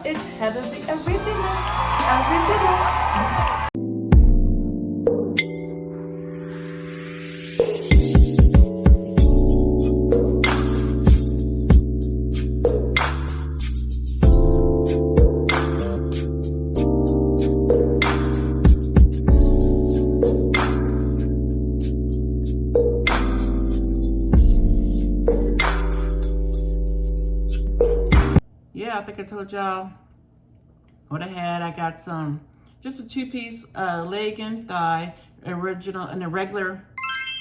It's Heather the Original. Yeah, I think I told y'all what I had. I got just a 2-piece leg and thigh, original, and a regular,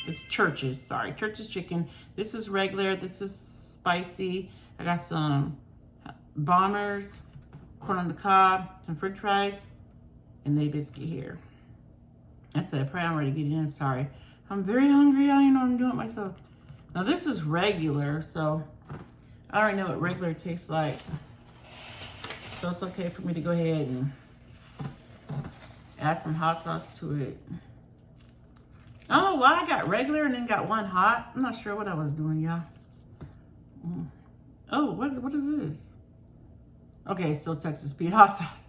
it's Church's, sorry, Church's chicken. This is regular, this is spicy. I got some bombers, corn on the cob, some french fries, and the biscuit here. That's it, I pray I'm ready to get in, sorry. I'm very hungry, I don't even know I'm doing it myself. Now this is regular, so I already know what regular tastes like. So it's okay for me to go ahead and add some hot sauce to it. I don't know why I got regular and then got one hot. I'm not sure what I was doing, y'all. Oh, what is this? Okay, still Texas Pete hot sauce.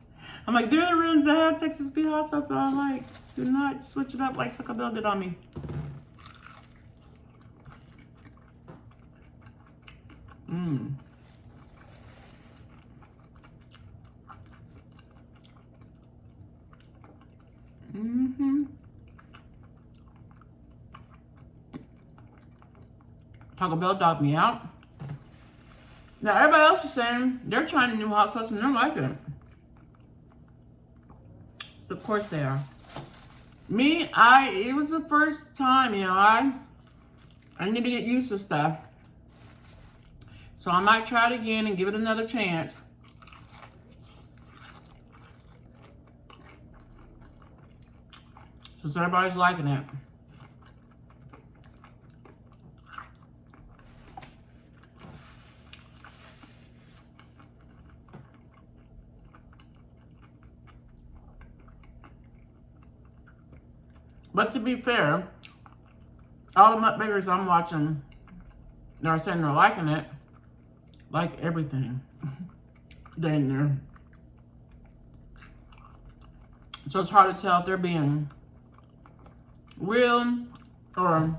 I'm like, they're the ones that have Texas Pete hot sauce. So I'm like, do not switch it up like Taco Bell did on me. Taco Bell dogged me out. Now everybody else is saying they're trying a new hot sauce and they're liking it. So of course they are. Me, it was the first time, you know, I need to get used to stuff. So I might try it again and give it another chance. So everybody's liking it. But to be fair, all the mukbangers I'm watching, they're saying they're liking it. Like everything. They're in there. So it's hard to tell if they're being real or,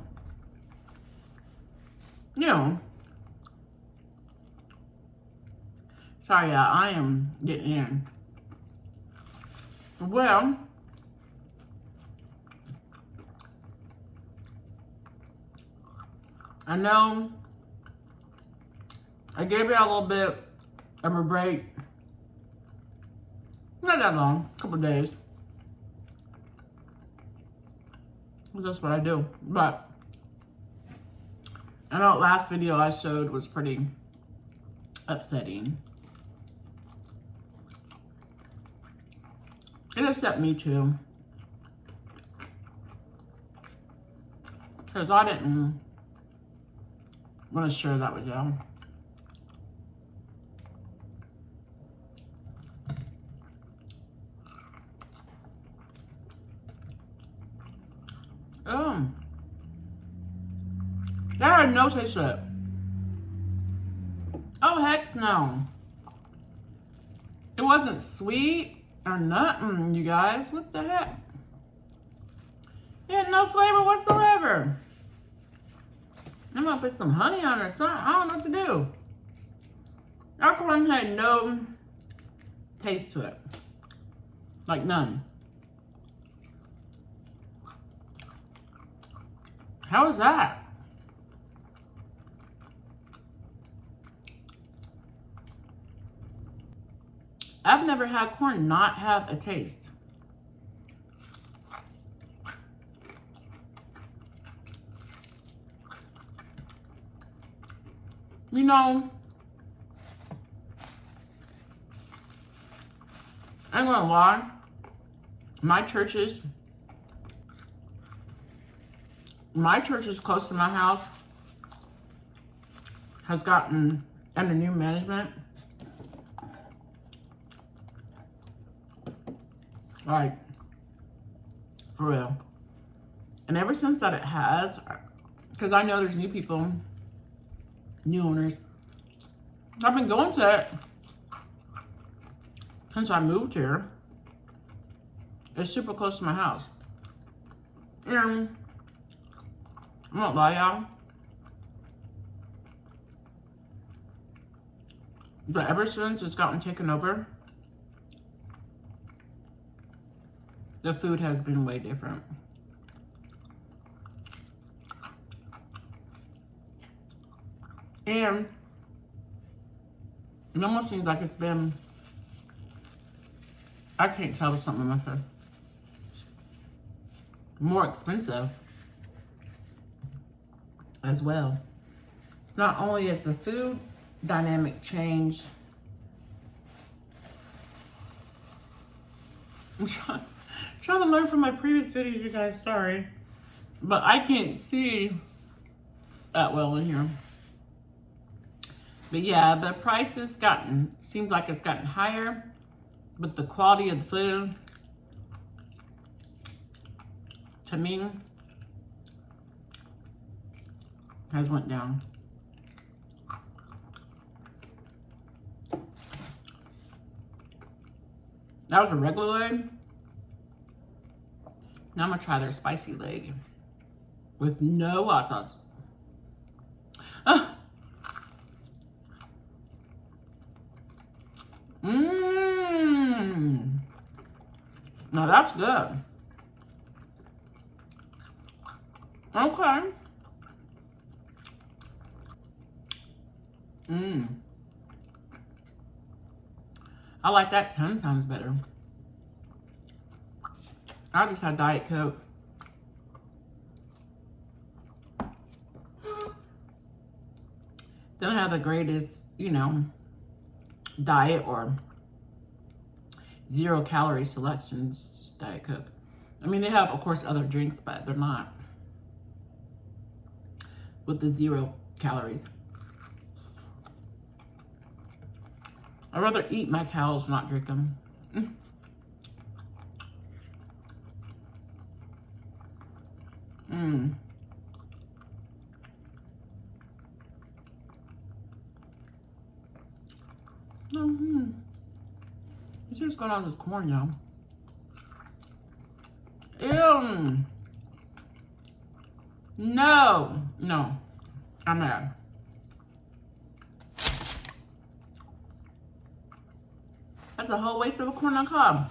you know. Sorry, y'all, I am getting in. Well, I know I gave you a little bit of a break. Not that long, a couple days. That's what I do. But I know the last video I showed was pretty upsetting. It upset me too. Because I didn't want to share that with y'all. That had no taste to it. Oh, heck no. It wasn't sweet or nothing, you guys. What the heck? It had no flavor whatsoever. I'm gonna put some honey on it or something. I don't know what to do. Our corn had no taste to it. Like none. How is that? I've never had corn not have a taste. You know, I'm gonna lie, my church is close to my house, has gotten under new management. Like, for real. And ever since that it has, because I know there's new people, new owners, I've been going to it. since I moved here. It's super close to my house. And I won't lie, y'all, but ever since it's gotten taken over, the food has been way different. And it almost seems like it's been, I can't tell if something with her, more expensive as well. It's not only has the food dynamic changed, I'm trying to learn from my previous videos, you guys, sorry. But I can't see that well in here. But yeah, the price has seems like it's gotten higher, but the quality of the food, to me, has went down. That was a regular leg. Now I'm gonna try their spicy leg with no hot sauce. Mmm. Now that's good. Okay. Mmm. I like that 10 times better. I just had Diet Coke. They don't have the greatest, you know, diet or 0 calorie selections, just Diet Coke. I mean, they have, of course, other drinks, but they're not with the 0 calories. I'd rather eat my cows, not drink them. Mmm. Let's see what's going on with this corn, y'all. Ew. No. No. I'm mad. That's a whole waste of a corn on cob.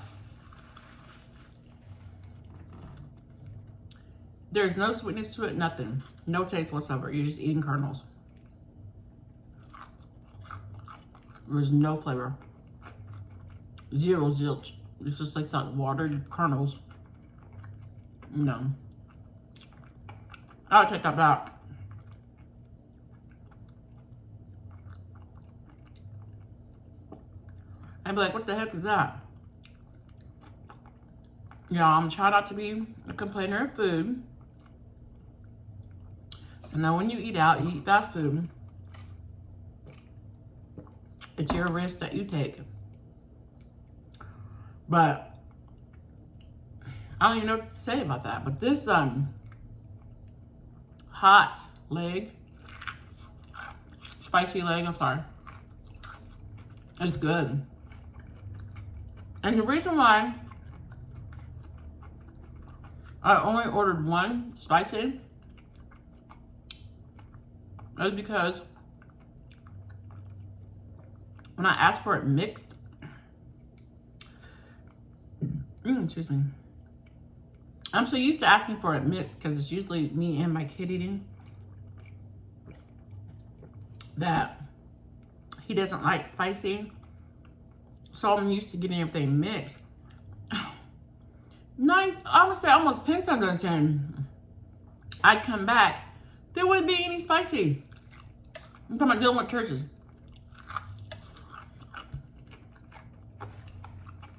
There's no sweetness to it, nothing. No taste whatsoever. You're just eating kernels. There's no flavor. 0 zilch. It's just like watered kernels. No. I'll take that back. I'd be like, what the heck is that? Yeah, I'm trying not to be a complainer of food. So now when you eat out, you eat fast food, it's your risk that you take. But I don't even know what to say about that. But this hot leg, spicy leg, I'm sorry, it's good. And the reason why I only ordered 1 spicy is because when I asked for it mixed, excuse me, I'm so used to asking for it mixed because it's usually me and my kid eating, that he doesn't like spicy. So I'm used to getting everything mixed. I would say almost 10 times out of 10, I'd come back, there wouldn't be any spicy. I'm talking about dealing with churches.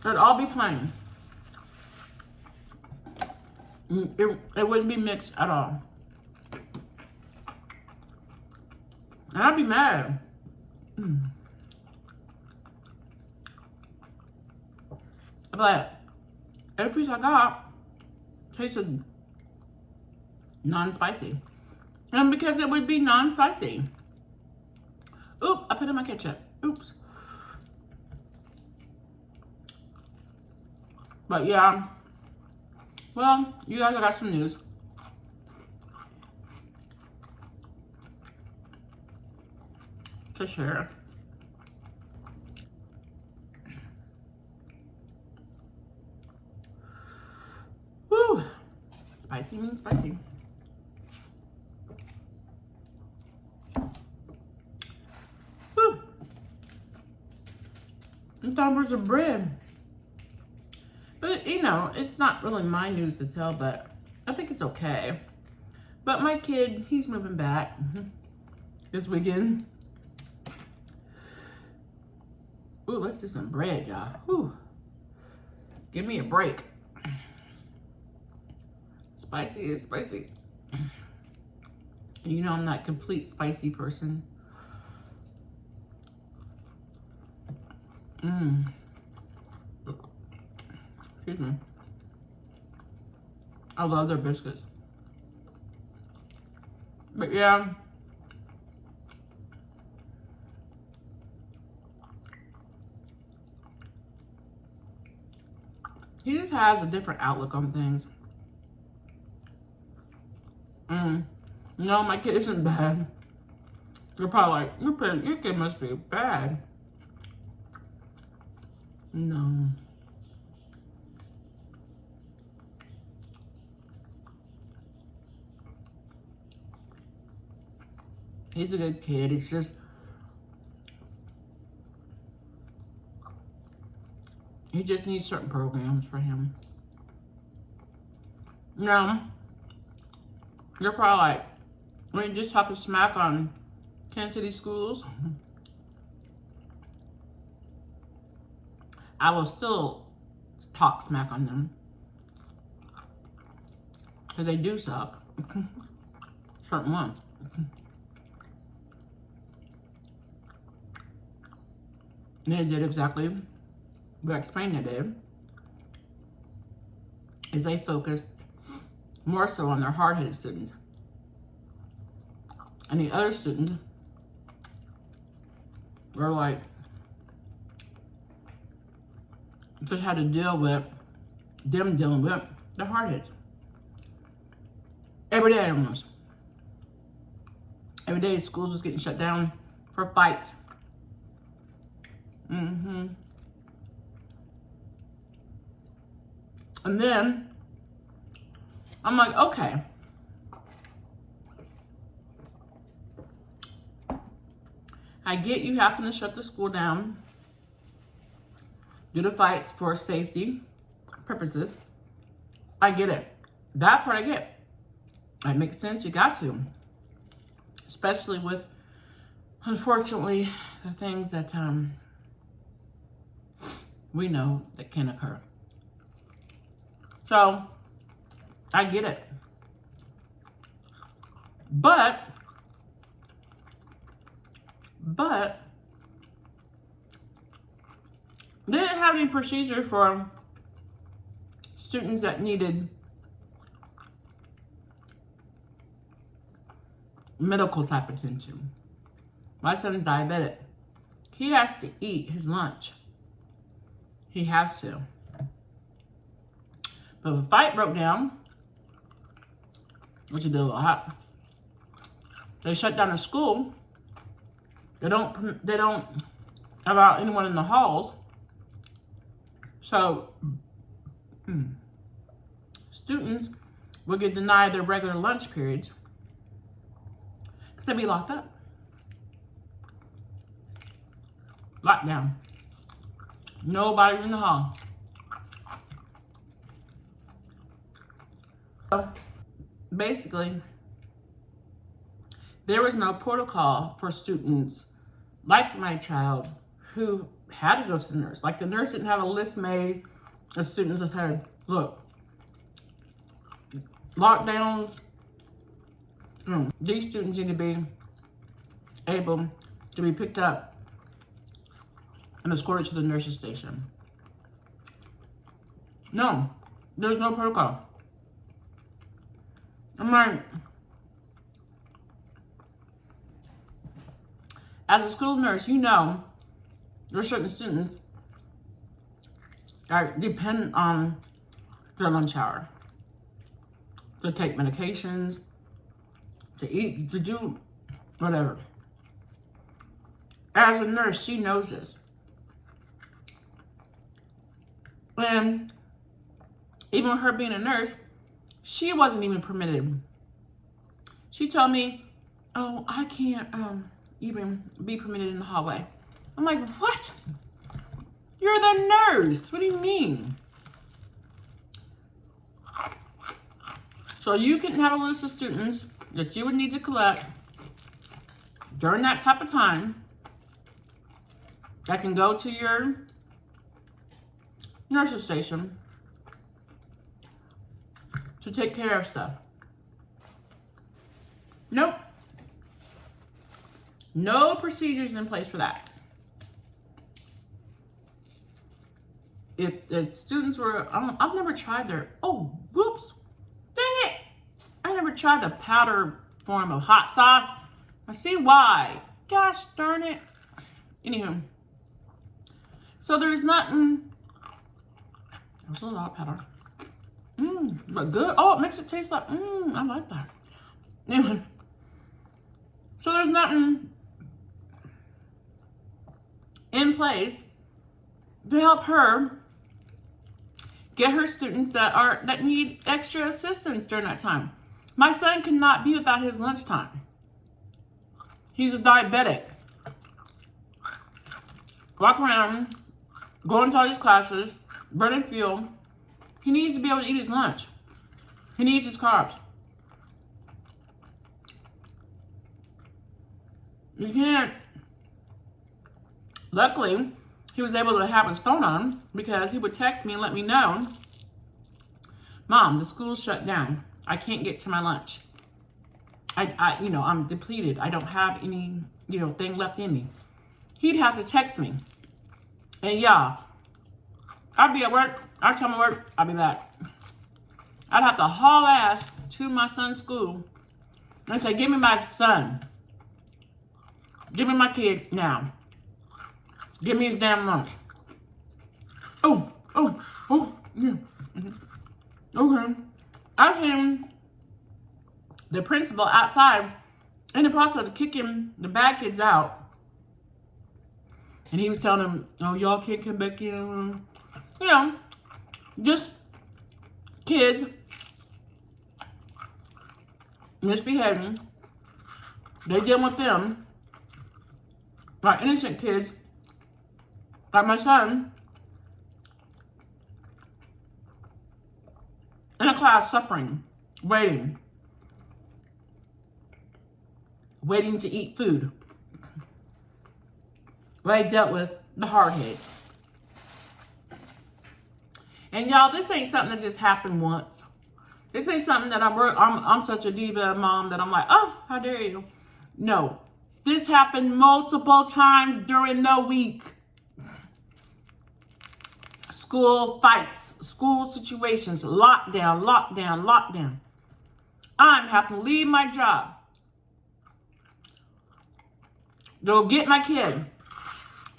It'd all be plain. It wouldn't be mixed at all. And I'd be mad. But every piece I got tasted non-spicy. And because it would be non-spicy. Oop, I put in my ketchup. Oops. But yeah, well, you guys, I got some news. To share. Woo! Spicy means spicy. Woo! I'm talking for some bread. But, you know, it's not really my news to tell, but I think it's okay. But my kid, he's moving back this weekend. Ooh, let's do some bread, y'all. Ooh. Give me a break. Spicy is spicy. You know I'm not a complete spicy person. Excuse me. I love their biscuits. But yeah. He just has a different outlook on things. No, my kid isn't bad. You're probably like, your kid must be bad. No. He's a good kid. It's just, he just needs certain programs for him. No. You're probably like, when you just talking smack on Kansas City schools, I will still talk smack on them. Because they do suck. Certain ones. And they did exactly what I explained they did. Is they focused more so on their hard-headed students. And the other students were like, just had to deal with them dealing with the hard-heads. Every day almost. Every day schools was getting shut down for fights. And then I'm like, okay. I get you having to shut the school down due to fights for safety purposes. I get it. That part I get. It makes sense. You got to. Especially with, unfortunately, the things that we know that can occur. So, I get it. But they didn't have any procedure for students that needed medical type attention. My son's diabetic. He has to eat his lunch. He has to. But if a fight broke down, which it did a lot, they shut down the school. They don't allow anyone in the halls. So students will get denied their regular lunch periods because they'll be locked up. Locked down. Nobody in the hall. So basically, there was no protocol for students like my child who had to go to the nurse. Like the nurse didn't have a list made of students that had, look, lockdowns, these students need to be able to be picked up and escorted to the nurse's station. No, there's no protocol. I'm like, as a school nurse, you know there's certain students I depend on their lunch hour to take medications, to eat, to do whatever. As a nurse, she knows this. And even with her being a nurse, she wasn't even permitted. She told me, oh, I can't even be permitted in the hallway. I'm like, what? You're the nurse. What do you mean? So you can have a list of students that you would need to collect during that type of time that can go to your nurse's station to take care of stuff. Nope. No procedures in place for that. If the students were, I've never tried their, oh, whoops, dang it. I never tried the powder form of hot sauce. I see why. Gosh darn it. Anywho. So there's nothing, there's a lot of powder. But good. Oh, it makes it taste like, I like that. Anyway. So there's nothing in place to help her get her students that need extra assistance during that time. My son cannot be without his lunchtime. He's a diabetic. Walk around, going to all these classes, burning fuel. He needs to be able to eat his lunch. He needs his carbs. You can't. Luckily, he was able to have his phone on because he would text me and let me know, Mom, the school's shut down. I can't get to my lunch. I'm depleted. I don't have any, thing left in me. He'd have to text me. And yeah, I'd be at work. I'd come to work. I'd be back. I'd have to haul ass to my son's school and say, give me my son. Give me my kid now. Give me his damn lunch. Oh, yeah. Okay. I've seen the principal outside in the process of kicking the bad kids out. And he was telling them, oh, y'all can't come back in. Just kids misbehaving. They deal with them. Like innocent kids, like my son, in a class suffering, waiting to eat food. They dealt with the hard hit. And y'all, this ain't something that just happened once. This ain't something that I'm such a diva mom that I'm like, oh, how dare you? No. This happened multiple times during the week. School fights, school situations, lockdown. I'm having to leave my job to go get my kid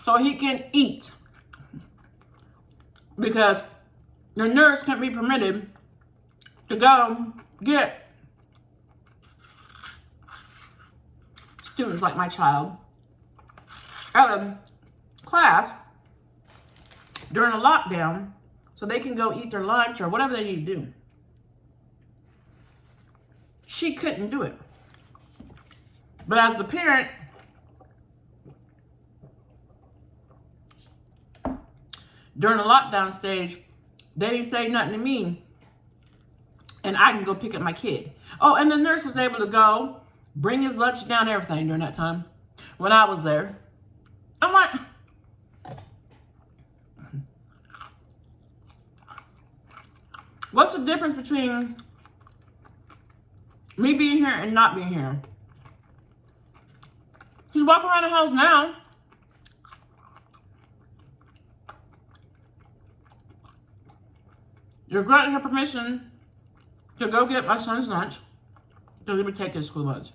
so he can eat. Because the nurse can't be permitted to go get students like my child out of class during a lockdown so they can go eat their lunch or whatever they need to do. She couldn't do it. But as the parent, during the lockdown stage, they didn't say nothing to me and I can go pick up my kid. Oh, and the nurse was able to go bring his lunch down, everything during that time when I was there. I'm like, what's the difference between me being here and not being here? She's walking around the house now. You're granting her permission to go get my son's lunch because he would take his school lunch.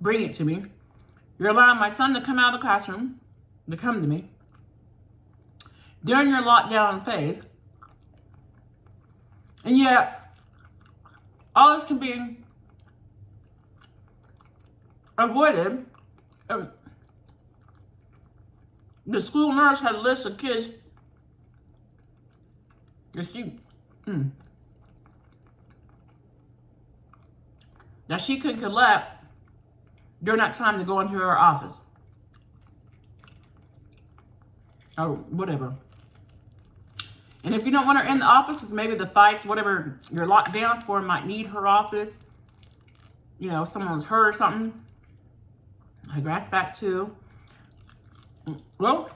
Bring it to me. You're allowing my son to come out of the classroom, to come to me, during your lockdown phase. And yet, all this can be avoided. The school nurse had a list of kids that she could collect during that time to go into her office. Or whatever. And if you don't want her in the office, maybe the fights, whatever you're locked down for, might need her office. You know, someone's hurt or something. I grasp that too. Well,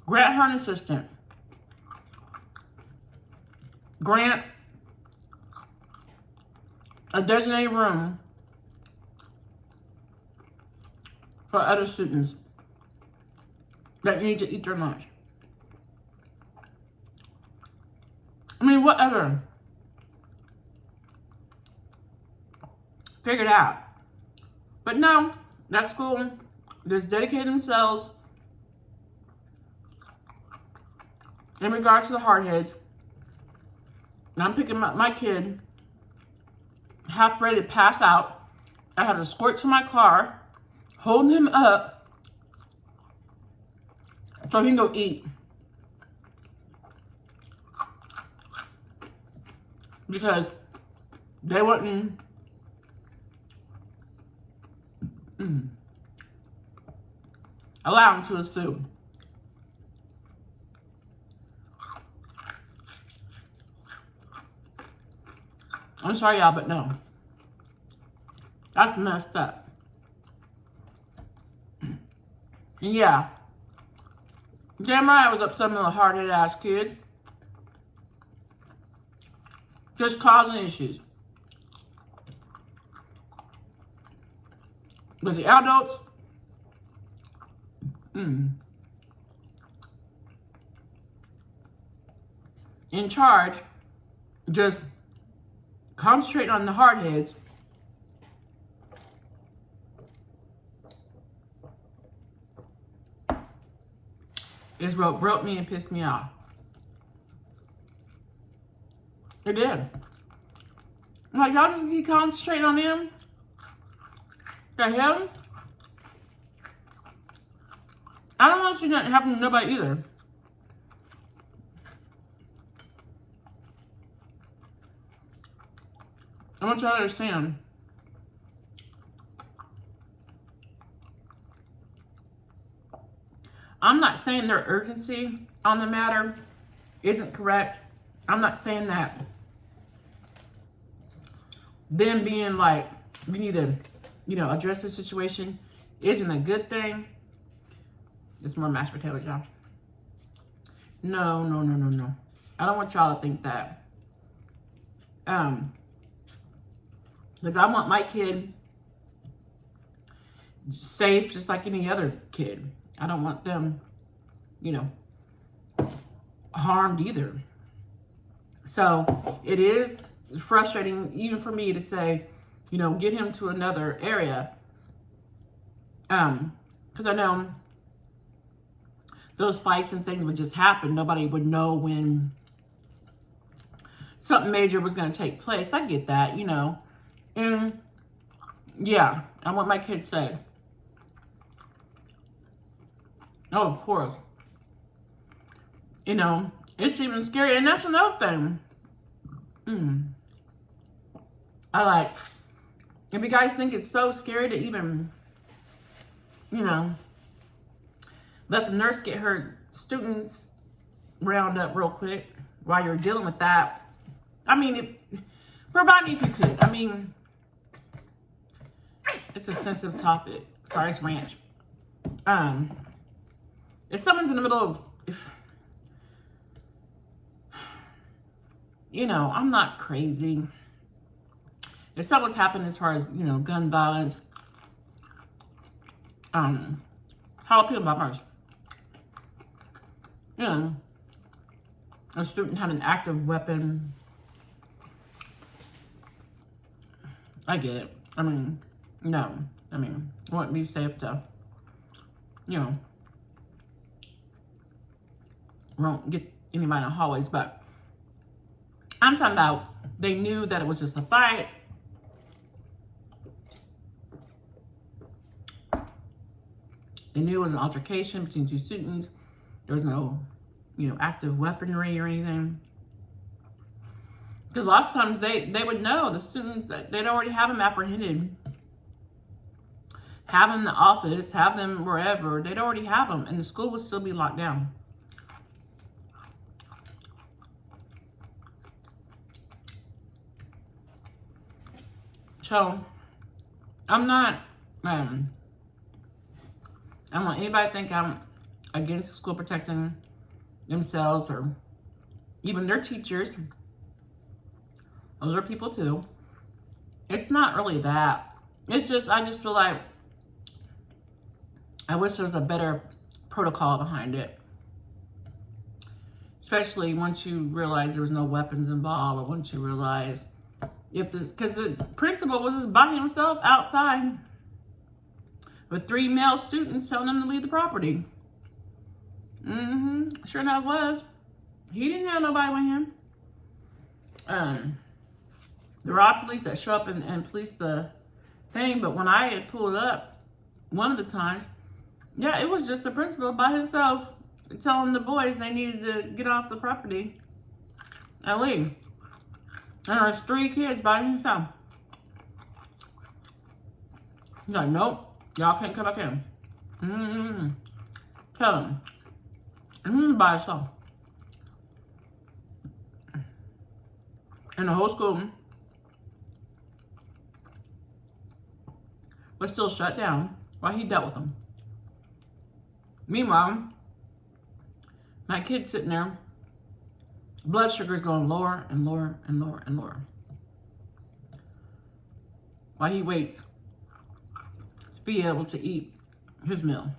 grant her an assistant. Grant a designated room for other students that need to eat their lunch. I mean, whatever. Figure it out. But no, that school just dedicated themselves in regards to the hardheads. And I'm picking up my kid, half ready to pass out. I have the squirts in my car, holding him up so he can go eat. Because they wouldn't allow him to his food. I'm sorry, y'all, but no. That's messed up. And yeah. Damn right I was upset with a hard-headed ass kid. Just causing issues. But the adults, in charge, just concentrating on the hardheads. Is what broke me and pissed me off. It did. I'm like, y'all just keep concentrating on them? The hell? I don't want to see nothing happen to nobody either. I want y'all to understand. I'm not saying their urgency on the matter isn't correct. I'm not saying that them being like, we need to, you know, address this situation isn't a good thing. It's more mashed potatoes, y'all. No. I don't want y'all to think that. Because I want my kid safe just like any other kid. I don't want them, you know, harmed either. So it is frustrating even for me to say, you know, get him to another area. Because I know those fights and things would just happen. Nobody would know when something major was going to take place. I get that, you know. And yeah, I want my kid safe. Oh, of course. You know, it's even scary. And that's another thing. I like, if you guys think it's so scary to even, you know, let the nurse get her students round up real quick while you're dealing with that. I mean, provide me if you could. I mean, it's a sensitive topic. Sorry, it's ranch. If someone's in the middle of, you know, I'm not crazy. If something's happened as far as, you know, gun violence, jalapeno bombers, you know, a student had an active weapon. I get it. I mean, no. I mean, I want to be safe though. you know, won't get anybody in the hallways, but I'm talking about they knew that it was just a fight. They knew it was an altercation between two students. There was no, you know, active weaponry or anything. Because lots of times they would know, the students, they'd already have them apprehended. Have them in the office, have them wherever. They'd already have them, and the school would still be locked down. So, I'm not, I don't want anybody to think I'm against the school protecting themselves or even their teachers. Those are people too. It's not really that. It's just, I just feel like I wish there was a better protocol behind it. Especially once you realize there was no weapons involved, or once you realize if this, because the principal was just by himself outside with 3 male students telling them to leave the property. Sure enough was. He didn't have nobody with him. There are police that show up and police the thing, but when I had pulled up one of the times, yeah, it was just the principal by himself telling the boys they needed to get off the property and leave. And there's 3 kids by himself. He's like, nope, y'all can't come back in. Tell him. By himself. And the whole school was still shut down while he dealt with them. Meanwhile, my kid's sitting there, blood sugar is going lower and lower and lower and lower while he waits to be able to eat his meal.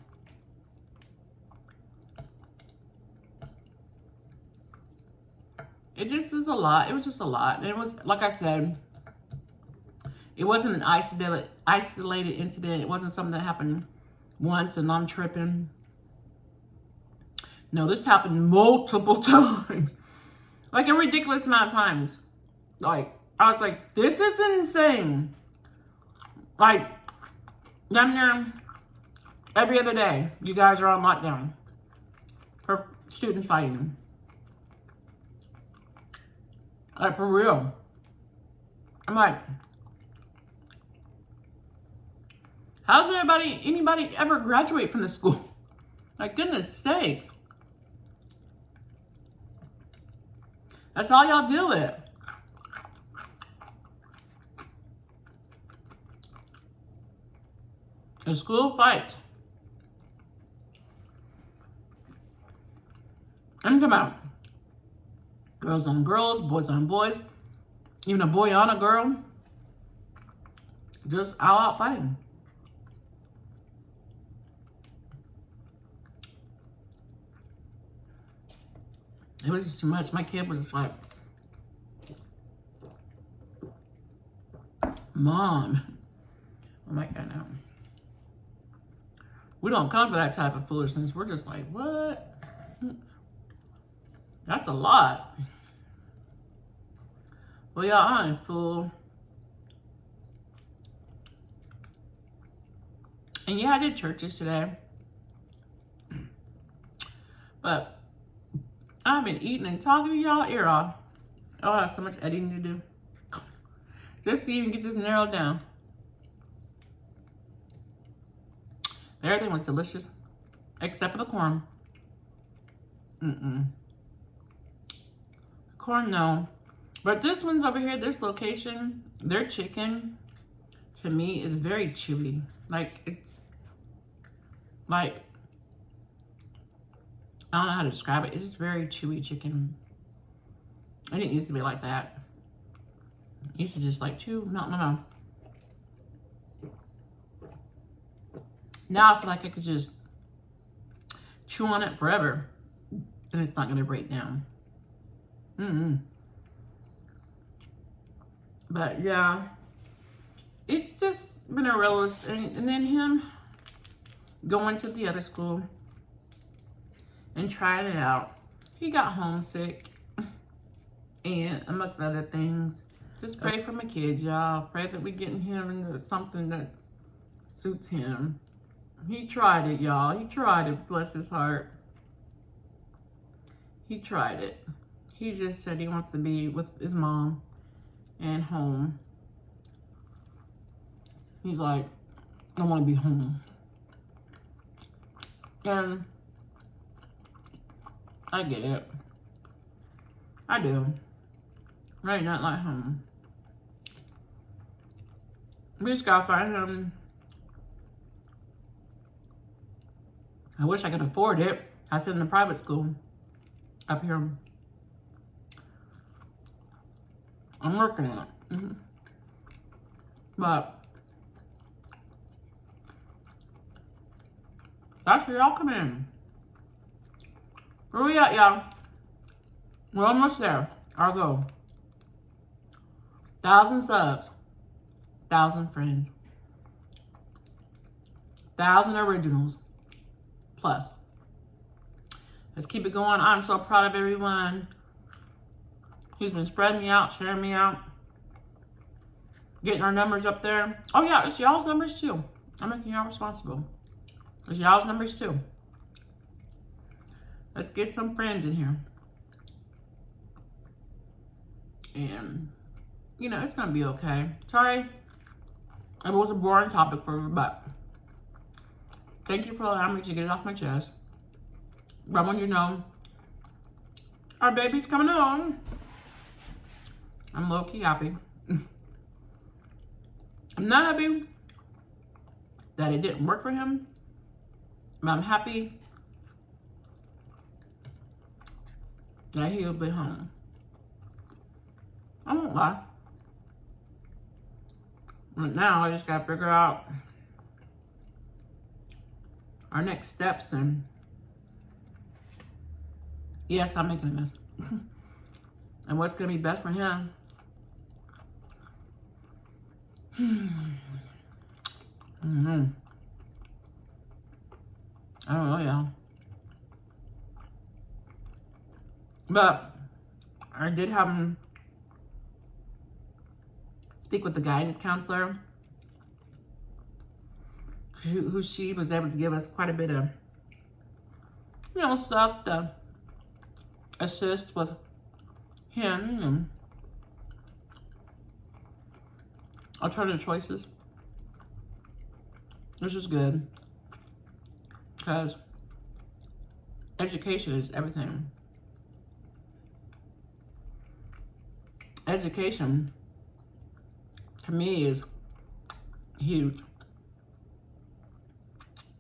It just is a lot. It was just a lot. And it was, like I said, it wasn't an isolated incident. It wasn't something that happened once and I'm tripping. No, this happened multiple times. Like a ridiculous amount of times. Like, I was like, this is insane. Like, down there, every other day, you guys are on lockdown for students fighting. Like, for real. I'm like, how's anybody ever graduate from this school? Like, goodness sakes. That's all y'all deal with. A school fight. I'm talking about girls on girls, boys on boys, even a boy on a girl. Just all out fighting. It was just too much. My kid was just like, Mom. Oh my God, no. We don't come for that type of foolishness. We're just like, what? That's a lot. Well, y'all, I ain't fool. And yeah, I did churches today. But I've been eating and talking to y'all ear off. Oh, I have so much editing to do. Just to even get this narrowed down. Everything was delicious. Except for the corn. Corn, no. But this one's over here, this location, their chicken, to me, is very chewy. Like, it's, like, I don't know how to describe it. It's just very chewy chicken. It didn't used to be like that. It used to just like chew. No. Now I feel like I could just chew on it forever. And it's not going to break down. But yeah. It's just been a roast. And then him going to the other school and trying it out. He got homesick, and amongst other things. Just pray for my kid, y'all. Pray that we're getting him into something that suits him. He tried it, y'all. He tried it, bless his heart. He tried it. He just said he wants to be with his mom and home. He's like, I want to be home. And I get it. I do. Right, not like home. We just gotta find him. I wish I could afford it. I sent him to private school up here. I'm working on it. But that's where y'all come in. Where we at, y'all? We're almost there. Our goal. 1,000 subs. 1,000 friends. 1,000 originals. Plus. Let's keep it going. I'm so proud of everyone who's been spreading me out, sharing me out, getting our numbers up there. Oh yeah, it's y'all's numbers too. I'm making y'all responsible. It's y'all's numbers too. Let's get some friends in here. And, you know, it's going to be okay. Sorry, it was a boring topic for me, but thank you for allowing me to get it off my chest. But I want you to know, our baby's coming home. I'm low-key happy. I'm not happy that it didn't work for him, but I'm happy that he'll be home. I won't lie. Right now, I just gotta figure out our next steps, and yes, I'm making a mess. And what's gonna be best for him? I don't know. I don't know, y'all. But I did have him speak with the guidance counselor, who she was able to give us quite a bit of, you know, stuff to assist with him and alternative choices, which is good because education is everything. Education to me is huge.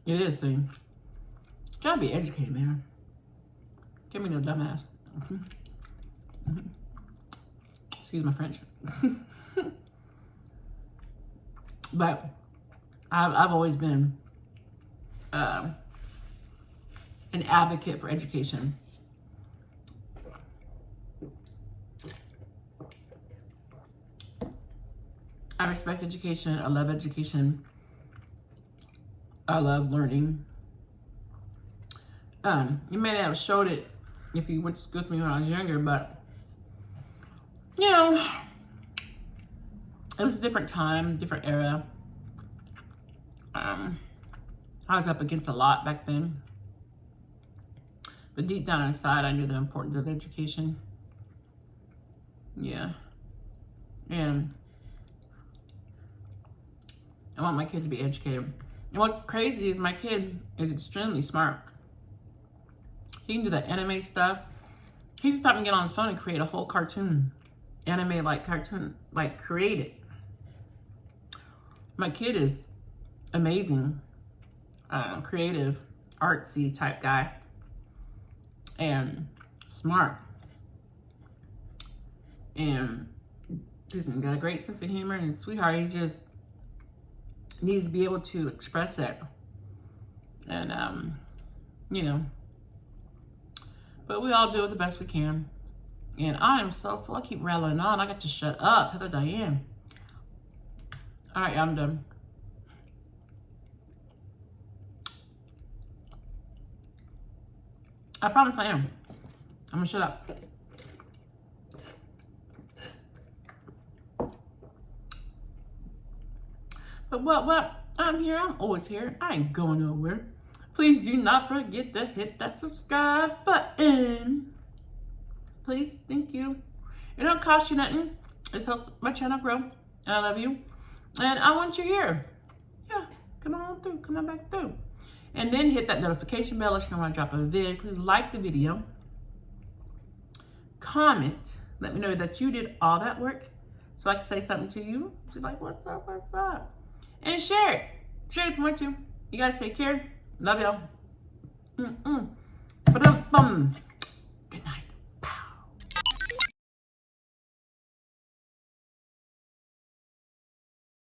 It is, thing. Gotta be educated, man. Give me no dumbass. Excuse my French. But I've always been an advocate for education. I respect education. I love education. I love learning. You may not have showed it if you went to school with me when I was younger, but you know, it was a different time, different era. I was up against a lot back then. But deep down inside, I knew the importance of education. Yeah. And I want my kid to be educated. And what's crazy is my kid is extremely smart. He can do that anime stuff. He just thought to get on his phone and create a whole cartoon. Anime-like cartoon, like create it. My kid is amazing, creative, artsy type guy, and smart. And he's got a great sense of humor and sweetheart. He just needs to be able to express it. And, you know, but we all do it the best we can. And I am so full. I keep rattling on. I got to shut up. Heather Diane. All right, I'm done. I promise I am. I'm gonna shut up. But what? I'm here. I'm always here. I ain't going nowhere. Please do not forget to hit that subscribe button. Please, thank you. It don't cost you nothing. It helps my channel grow. And I love you. And I want you here. Yeah, come on through. Come on back through. And then hit that notification bell. Let you know when I drop a video. Please like the video. Comment. Let me know that you did all that work. So I can say something to you. She's like, what's up? What's up? And share it. Share it if you want to. You guys take care. Love y'all. Ba-dum-bum.